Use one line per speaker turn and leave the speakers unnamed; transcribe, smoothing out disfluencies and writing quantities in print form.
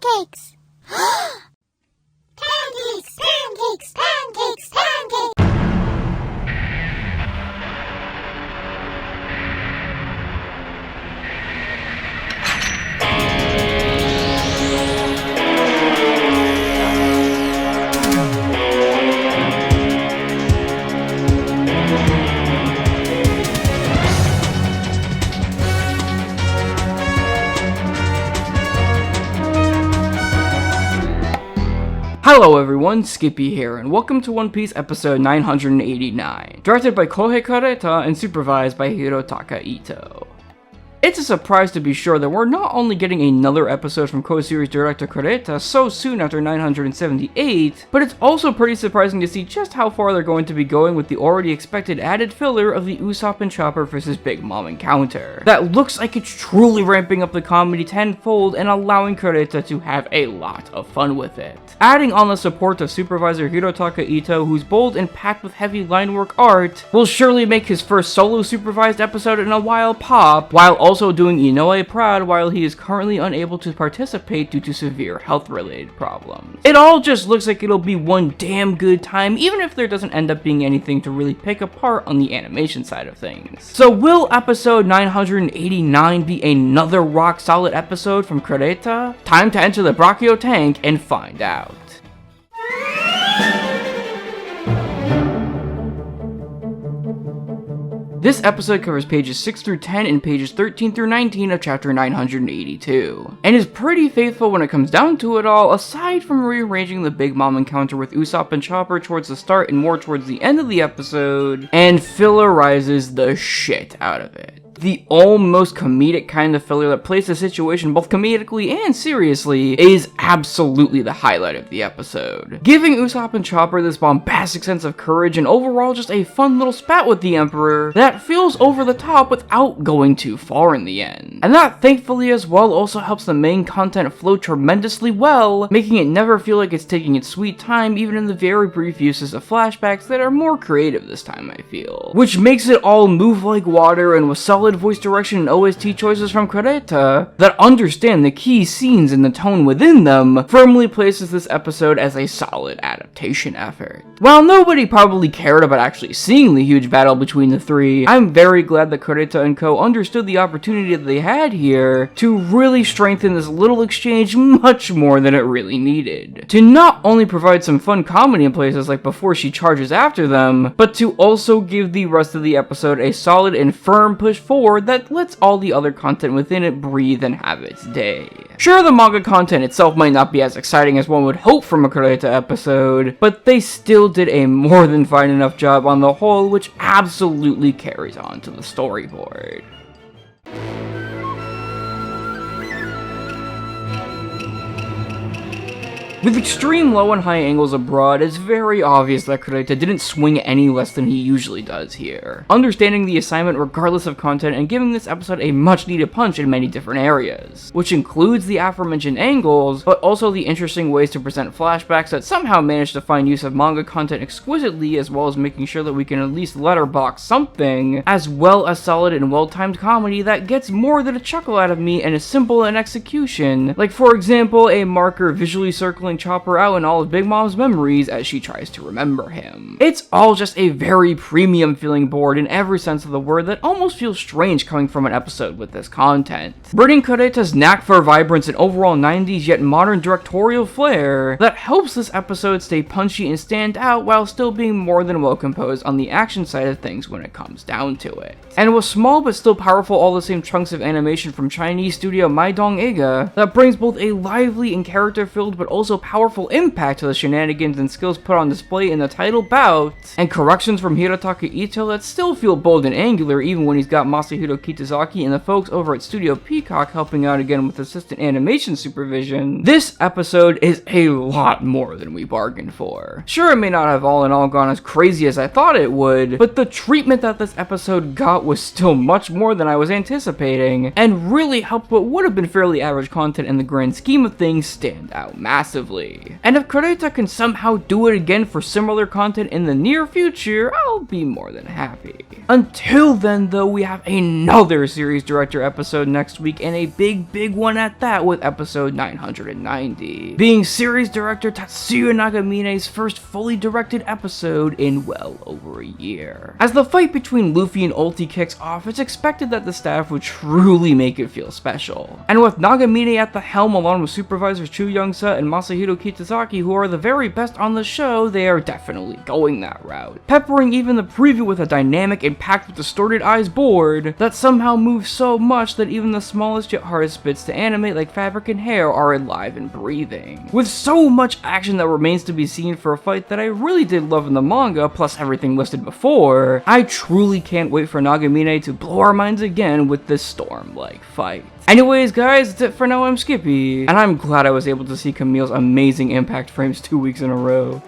pancakes! Pancakes! Pancakes! Pancakes! Pancakes!
Hello everyone, Skippy here, and welcome to One Piece episode 989, directed by Kohei Kureta and supervised by Hirotaka Ito. It's a surprise to be sure that we're not only getting another episode from co-series director Kureta so soon after 978, but it's also pretty surprising to see just how far they're going to be going with the already expected added filler of the Usopp and Chopper vs Big Mom encounter. That looks like it's truly ramping up the comedy tenfold and allowing Kureta to have a lot of fun with it. Adding on the support of supervisor Hirotaka Ito, who's bold and packed with heavy line work art, will surely make his first solo supervised episode in a while pop, while also doing Inoue proud while he is currently unable to participate due to severe health-related problems. It all just looks like it'll be one damn good time, even if there doesn't end up being anything to really pick apart on the animation side of things. So will episode 989 be another rock-solid episode from Kureta? Time to enter the Brachio tank and find out. This episode covers pages 6 through 10 and pages 13 through 19 of chapter 982, and is pretty faithful when it comes down to it all, aside from rearranging the Big Mom encounter with Usopp and Chopper towards the start and more towards the end of the episode, and fillerizes the shit out of it. The almost comedic kind of filler that plays the situation both comedically and seriously is absolutely the highlight of the episode, giving Usopp and Chopper this bombastic sense of courage and overall just a fun little spat with the Emperor that feels over the top without going too far in the end. And that thankfully as well also helps the main content flow tremendously well, making it never feel like it's taking its sweet time even in the very brief uses of flashbacks that are more creative this time I feel. Which makes it all move like water, and with solid voice direction and OST choices from Kureta that understand the key scenes and the tone within them, firmly places this episode as a solid adaptation effort. While nobody probably cared about actually seeing the huge battle between the three, I'm very glad that Kureta and co understood the opportunity that they had here to really strengthen this little exchange much more than it really needed. To not only provide some fun comedy in places like before she charges after them, but to also give the rest of the episode a solid and firm push forward that lets all the other content within it breathe and have its day. Sure, the manga content itself might not be as exciting as one would hope from a Kureta episode, but they still did a more than fine enough job on the whole, which absolutely carries on to the storyboard. With extreme low and high angles abroad, it's very obvious that Kureta didn't swing any less than he usually does here, understanding the assignment regardless of content and giving this episode a much needed punch in many different areas, which includes the aforementioned angles, but also the interesting ways to present flashbacks that somehow manage to find use of manga content exquisitely, as well as making sure that we can at least letterbox something, as well as solid and well-timed comedy that gets more than a chuckle out of me and is simple in execution, like for example a marker visually circling Chopper out in all of Big Mom's memories as she tries to remember him. It's all just a very premium feeling board in every sense of the word that almost feels strange coming from an episode with this content, bringing Kureta's knack for vibrance and overall 90s yet modern directorial flair that helps this episode stay punchy and stand out while still being more than well composed on the action side of things when it comes down to it. And with small but still powerful all the same chunks of animation from Chinese studio Maidong Eiga that brings both a lively and character filled but also powerful impact to the shenanigans and skills put on display in the title bout, and corrections from Hirotaka Ito that still feel bold and angular even when he's got Masahiro Kitazaki and the folks over at Studio Peacock helping out again with assistant animation supervision. This episode is a lot more than we bargained for. Sure, it may not have all in all gone as crazy as I thought it would, but the treatment that this episode got was still much more than I was anticipating, and really helped what would have been fairly average content in the grand scheme of things stand out massively. respectively. And if Kureta can somehow do it again for similar content in the near future, I'll be more than happy. Until then though, we have another series director episode next week, and a big one at that, with episode 990, being series director Tatsuya Nagamine's first fully directed episode in well over a year. As the fight between Luffy and Ulti kicks off, it's expected that the staff would truly make it feel special. And with Nagamine at the helm along with supervisors Chu Young-sa and Masahiro Kitazaki, who are the very best on the show, they are definitely going that route, peppering even the preview with a dynamic and packed with distorted eyes board that somehow moves so much that even the smallest yet hardest bits to animate like fabric and hair are alive and breathing. With so much action that remains to be seen for a fight that I really did love in the manga, plus everything listed before, I truly can't wait for Nagamine to blow our minds again with this storm-like fight. Anyways guys, that's it for now. I'm Skippy, and I'm glad I was able to see Camille's amazing impact frames 2 weeks in a row.